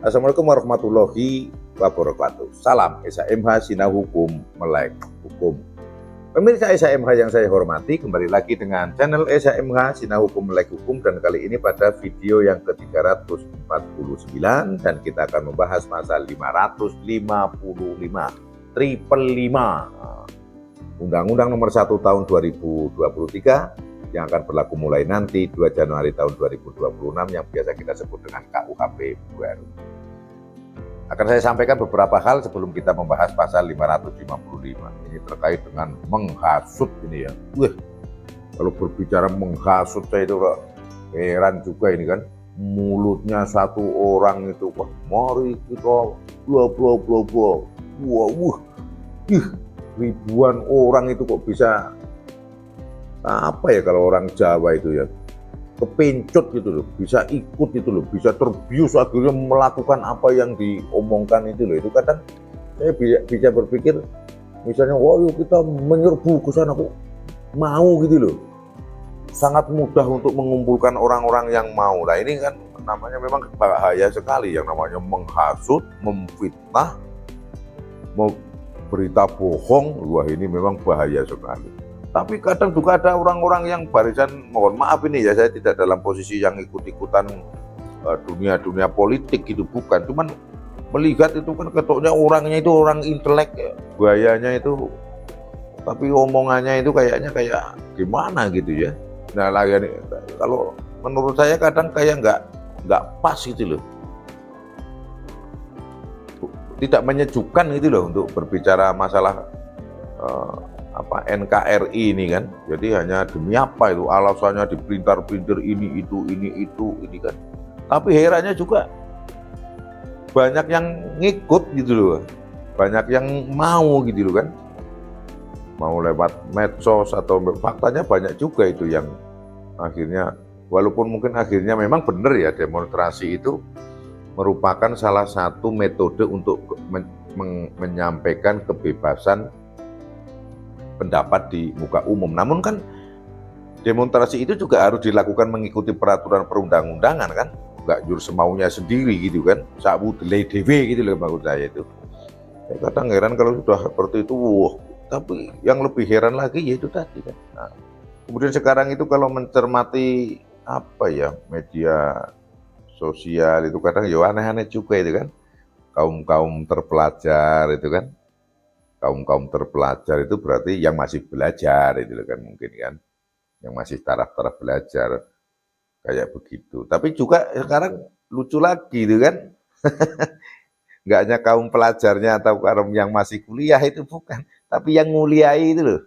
Assalamualaikum warahmatullahi wabarakatuh. Salam SHMH Sinau Hukum Melek Hukum. Pemirsa SHMH yang saya hormati, kembali lagi dengan channel SHMH Sinau Hukum Melek Hukum, dan kali ini pada video yang ke-349 dan kita akan membahas pasal 555 Undang-Undang Nomor 1 Tahun 2023 yang akan berlaku mulai nanti 2 Januari tahun 2026 yang biasa kita sebut dengan KUHP baru. Akan saya sampaikan beberapa hal sebelum kita membahas pasal 555. Ini terkait dengan menghasut ini ya. Kalau berbicara menghasut saya itu heran juga ini kan. Mulutnya satu orang itu, wah, mari kita ribuan orang itu kok bisa apa ya, kalau orang Jawa itu ya kepincut gitu loh, bisa ikut itu loh, bisa terbius akhirnya melakukan apa yang diomongkan itu loh. Itu kadang saya bisa berpikir misalnya, wah yuk kita menyerbu ke sana, kok mau gitu loh. Sangat mudah untuk mengumpulkan orang-orang yang mau. Nah ini kan namanya memang bahaya sekali, yang namanya menghasut, memfitnah, berita bohong. Wah ini memang bahaya sekali. Tapi kadang juga ada orang-orang yang barisan, mohon maaf ini ya, saya tidak dalam posisi yang ikut-ikutan dunia politik gitu, bukan. Cuman melihat itu kan ketoknya orangnya itu orang intelek ya, gayanya itu, tapi omongannya itu kayaknya kayak gimana gitu ya. Nah lagi kalau menurut saya kadang kayak nggak pas gitu loh. Tidak menyejukkan gitu loh untuk berbicara masalah NKRI ini kan. Jadi hanya demi apa itu, alasannya diperintar-perintir ini kan. Tapi herannya juga banyak yang ngikut gitu loh, banyak yang mau gitu loh kan, mau lewat medsos atau faktanya banyak juga itu yang akhirnya, walaupun mungkin akhirnya memang benar ya, demonstrasi itu merupakan salah satu metode untuk menyampaikan kebebasan pendapat di muka umum. Namun kan demonstrasi itu juga harus dilakukan mengikuti peraturan perundang-undangan kan, nggak jur semaunya sendiri gitu kan, sabu delay dewe gitu loh maksud saya itu. Ya, kadang heran kalau sudah seperti itu. Tapi yang lebih heran lagi yaitu tadi kan. Nah, kemudian sekarang itu kalau mencermati apa ya, media sosial itu kadang ya aneh-aneh juga itu kan. Kaum terpelajar itu kan, kaum terpelajar itu berarti yang masih belajar itu kan, mungkin kan, yang masih taraf-taraf belajar kayak begitu. Tapi juga sekarang lucu lagi itu kan, nggak hanya kaum pelajarnya atau kaum yang masih kuliah itu, bukan, tapi yang nguliai itu loh.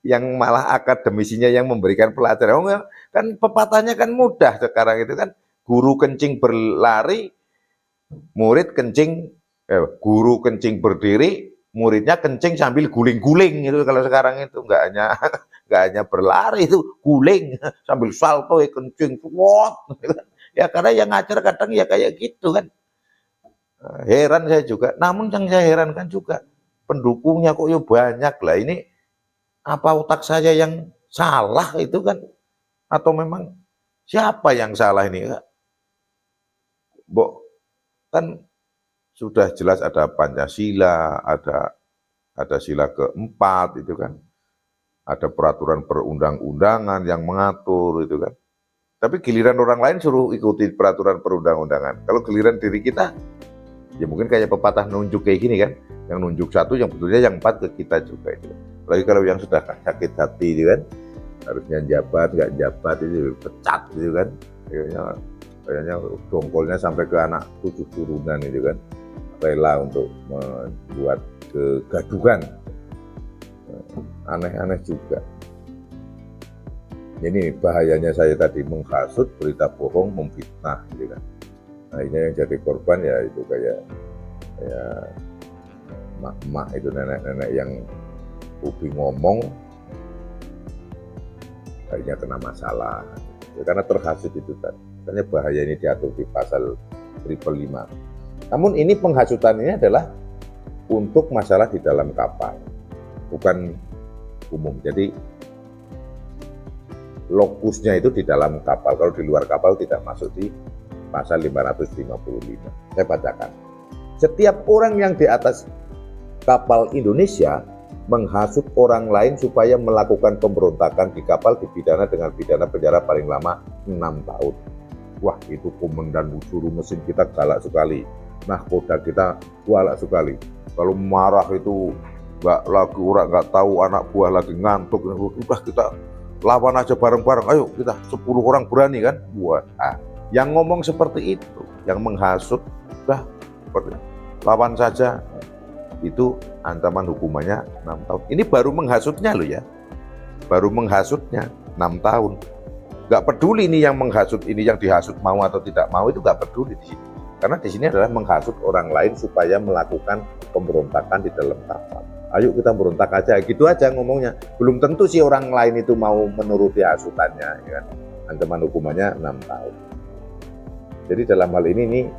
yang malah akademisinya yang memberikan pelajaran. Oh, kan pepatahnya kan mudah sekarang itu kan, guru kencing berlari, guru kencing berdiri, muridnya kencing sambil guling-guling itu. Kalau sekarang itu nggak hanya berlari, itu guling sambil salto ya, kencing ya, karena yang ngajar kadang ya kayak gitu kan. Heran saya juga. Namun yang saya herankan juga pendukungnya kok ya banyak lah. Ini apa otak saya yang salah itu kan, atau memang siapa yang salah ini? Kan sudah jelas ada Pancasila, ada sila keempat itu kan, ada peraturan perundang-undangan yang mengatur itu kan. Tapi giliran orang lain suruh ikuti peraturan perundang-undangan. Kalau giliran diri kita, ya mungkin kayak pepatah nunjuk kayak gini kan, yang nunjuk satu, yang betulnya yang empat ke kita juga itu. Apalagi kalau yang sudah sakit hati itu kan, harusnya jabat, nggak jabat itu pecat gitu kan. Kayaknya dongkolnya sampai ke anak 7 turunan itu kan, rela untuk membuat kegaduhan. Aneh-aneh juga. Ini bahayanya saya tadi, menghasut, berita bohong, memfitnah gitu kan. Nah ini yang jadi korban ya itu kayak emak-emak itu, nenek-nenek yang hobi ngomong akhirnya kena masalah ya, karena terhasut itu tadi. Makanya bahaya ini diatur di pasal 555. Namun ini penghasutan ini adalah untuk masalah di dalam kapal, bukan umum. Jadi lokusnya itu di dalam kapal, kalau di luar kapal tidak masuk di pasal 555. Saya bacakan. Setiap orang yang di atas kapal Indonesia menghasut orang lain supaya melakukan pemberontakan di kapal dipidana dengan pidana penjara paling lama 6 tahun. Wah, itu komandan suruh mesin kita galak sekali. Nahkoda kita galak sekali. Kalau marah itu nggak tahu anak buah lagi ngantuk, udah kita lawan aja bareng-bareng. Ayo kita 10 orang berani kan? Buat. Yang ngomong seperti itu, yang menghasut, udah lawan saja. Itu ancaman hukumannya 6 tahun. Ini baru menghasutnya loh ya. Baru menghasutnya 6 tahun. Nggak peduli ini yang menghasut, ini yang dihasut mau atau tidak mau, itu nggak peduli di sini. Karena di sini adalah menghasut orang lain supaya melakukan pemberontakan di dalam kapal. Ayo kita berontak aja, gitu aja ngomongnya. Belum tentu sih orang lain itu mau menuruti hasutannya, ya kan? Ancaman hukumannya 6 tahun. Jadi dalam hal ini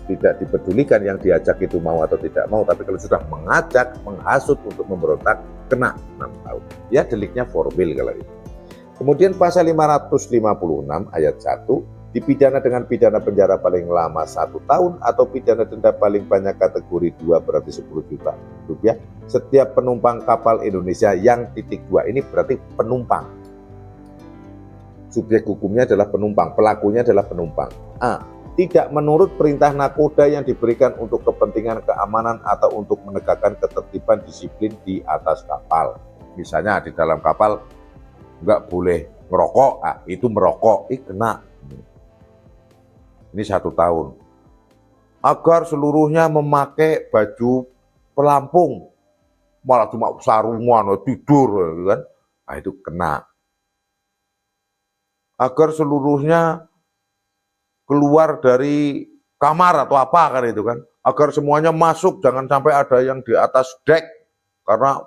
tidak dipedulikan yang diajak itu mau atau tidak mau, tapi kalau sudah mengajak, menghasut untuk memberontak, kena 6 tahun. Ya deliknya formil kalau itu. Kemudian pasal 556 ayat 1, dipidana dengan pidana penjara paling lama 1 tahun atau pidana denda paling banyak kategori 2 berarti 10 juta rupiah setiap penumpang kapal Indonesia yang (2). Ini berarti penumpang. Subjek hukumnya adalah penumpang, pelakunya adalah penumpang. Tidak menurut perintah nakoda yang diberikan untuk kepentingan keamanan atau untuk menegakkan ketertiban disiplin di atas kapal. Misalnya di dalam kapal nggak boleh merokok, itu merokok, kena. Ini 1 tahun. Agar seluruhnya memakai baju pelampung, malah cuma sarungan, tidur, kan? Itu kena. Agar seluruhnya keluar dari kamar atau apa kan itu kan, agar semuanya masuk, jangan sampai ada yang di atas dek karena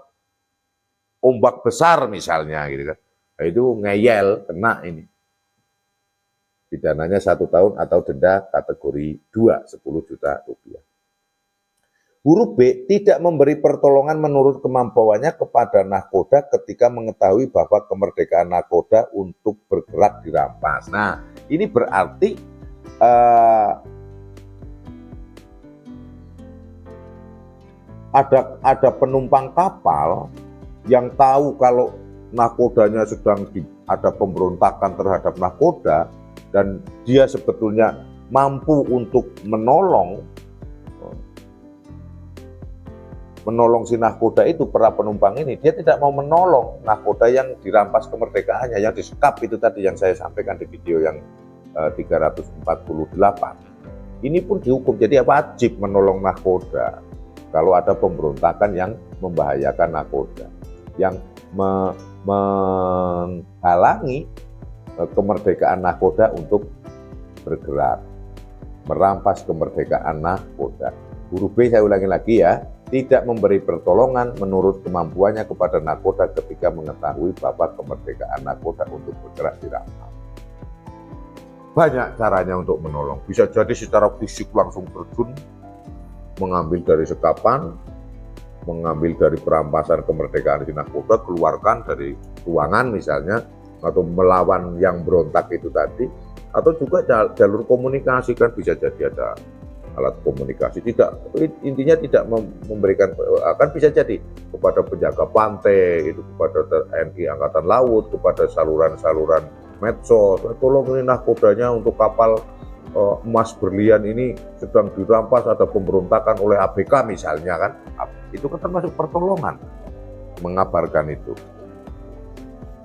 ombak besar misalnya gitu kan. Itu ngeyel, kena ini. Pidananya 1 tahun atau denda kategori 2, 10 juta rupiah. Huruf B, tidak memberi pertolongan menurut kemampuannya kepada nahkoda ketika mengetahui bahwa kemerdekaan nahkoda untuk bergerak dirampas. Nah, ini berarti ada penumpang kapal yang tahu kalau nahkodanya sedang ada pemberontakan terhadap nahkoda dan dia sebetulnya mampu untuk menolong si nahkoda itu, para penumpang ini, dia tidak mau menolong nahkoda yang dirampas kemerdekaannya, yang disekap itu tadi yang saya sampaikan di video yang 348. Ini pun dihukum, jadi wajib menolong nahkoda kalau ada pemberontakan yang membahayakan nahkoda, yang menghalangi kemerdekaan nahkoda untuk bergerak, merampas kemerdekaan nahkoda. Huruf B saya ulangi lagi ya, tidak memberi pertolongan menurut kemampuannya kepada nahkoda ketika mengetahui bahwa kemerdekaan nahkoda untuk bergerak dirampas. Banyak caranya untuk menolong, bisa jadi secara fisik langsung terjun, mengambil dari sekapan, mengambil dari perampasan kemerdekaan di nahkoda, keluarkan dari ruangan misalnya, atau melawan yang berontak itu tadi, atau juga jalur komunikasi kan bisa jadi ada alat komunikasi, intinya tidak memberikan, kan bisa jadi kepada penjaga pantai, itu kepada TNI Angkatan Laut, kepada saluran-saluran medsos, tolong ini nahkodanya untuk kapal emas berlian ini sedang dirampas, ada pemberontakan oleh ABK misalnya kan, itu kan termasuk pertolongan, mengabarkan itu.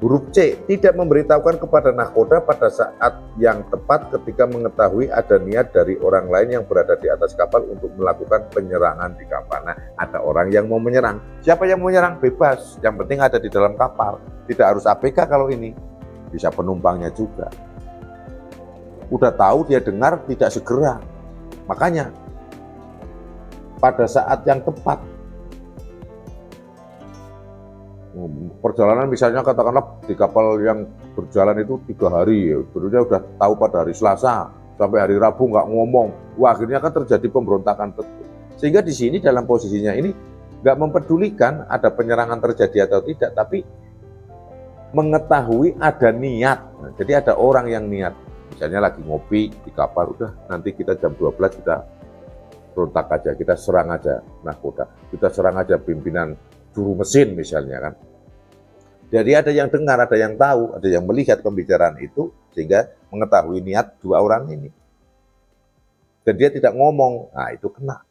Huruf C, tidak memberitahukan kepada nahkoda pada saat yang tepat ketika mengetahui ada niat dari orang lain yang berada di atas kapal untuk melakukan penyerangan di kapal. Nah, ada orang yang mau menyerang. Siapa yang mau menyerang? Bebas. Yang penting ada di dalam kapal. Tidak harus ABK kalau ini. Bisa penumpangnya juga. Udah tahu dia dengar tidak segera. Makanya pada saat yang tepat, perjalanan misalnya katakanlah di kapal yang berjalan itu 3 hari, sebetulnya udah tahu pada hari Selasa sampai hari Rabu nggak ngomong, wah akhirnya kan terjadi pemberontakan betul. Sehingga di sini dalam posisinya ini nggak mempedulikan ada penyerangan terjadi atau tidak, tapi mengetahui ada niat. Nah, jadi ada orang yang niat, misalnya lagi ngopi di kapal, udah nanti kita jam 12 kita berontak aja, kita serang aja nahkoda, kita serang aja pimpinan juru mesin misalnya kan. Jadi ada yang dengar, ada yang tahu, ada yang melihat pembicaraan itu sehingga mengetahui niat dua orang ini. Dan dia tidak ngomong, nah itu kena.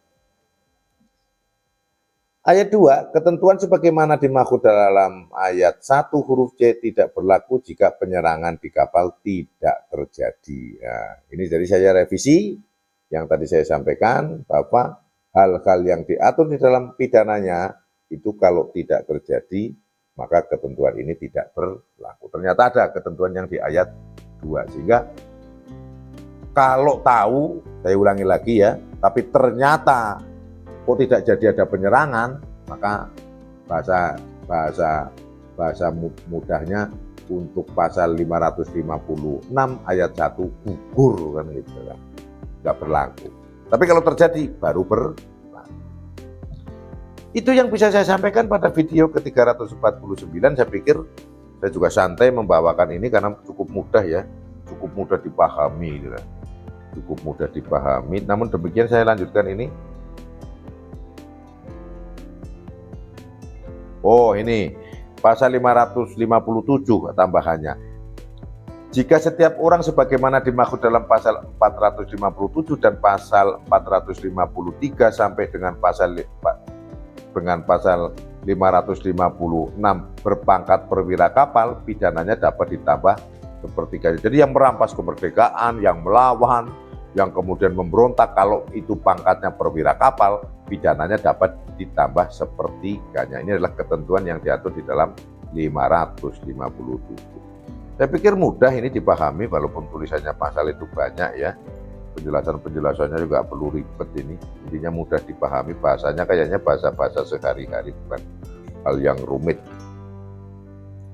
Ayat 2, ketentuan sebagaimana dimaksud dalam ayat 1 huruf C tidak berlaku jika penyerangan di kapal tidak terjadi. Nah, ini jadi saya revisi yang tadi saya sampaikan bahwa hal-hal yang diatur di dalam pidananya itu kalau tidak terjadi maka ketentuan ini tidak berlaku. Ternyata ada ketentuan yang di ayat 2 sehingga kalau tahu, saya ulangi lagi ya, tapi ternyata kok tidak jadi ada penyerangan, maka bahasa mudahnya untuk pasal 556 ayat 1 gugur kan gitu kan. Nggak berlaku. Tapi kalau terjadi baru berlaku. Itu yang bisa saya sampaikan pada video ke-349. Saya pikir saya juga santai membawakan ini karena cukup mudah ya, cukup mudah dipahami gitu. Cukup mudah dipahami. Namun demikian saya lanjutkan ini. Oh, ini pasal 557 tambahannya. Jika setiap orang sebagaimana dimaksud dalam pasal 457 dan pasal 453 sampai dengan pasal 556 berpangkat perwira kapal, pidananya dapat ditambah sepertiga. Jadi yang merampas kemerdekaan, yang melawan, yang kemudian memberontak, kalau itu pangkatnya perwira kapal, pidananya dapat ditambah sepertiganya. Ini adalah ketentuan yang diatur di dalam 557. Saya pikir mudah ini dipahami walaupun tulisannya pasal itu banyak ya. Penjelasannya juga perlu ribet ini. Intinya mudah dipahami, bahasanya kayaknya bahasa-bahasa sehari-hari, bukan hal yang rumit.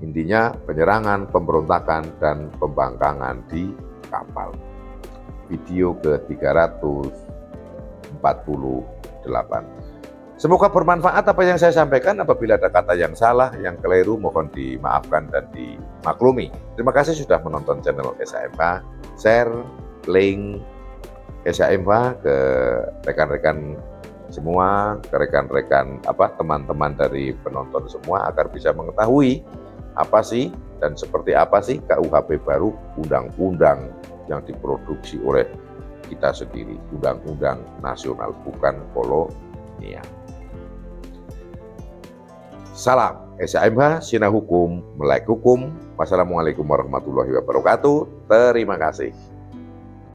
Intinya penyerangan, pemberontakan, dan pembangkangan di kapal. Video ke-348. Semoga bermanfaat apa yang saya sampaikan. Apabila ada kata yang salah, yang keliru, mohon dimaafkan dan dimaklumi. Terima kasih sudah menonton channel SHMH. Share link SHMH ke rekan-rekan semua, ke rekan-rekan teman-teman dari penonton semua agar bisa mengetahui apa sih dan seperti apa sih KUHP baru, undang-undang yang diproduksi oleh kita sendiri, undang-undang nasional, bukan kolonial. Salam SHMH, Sinah Hukum, Melek Hukum. Wassalamualaikum warahmatullahi wabarakatuh. Terima kasih.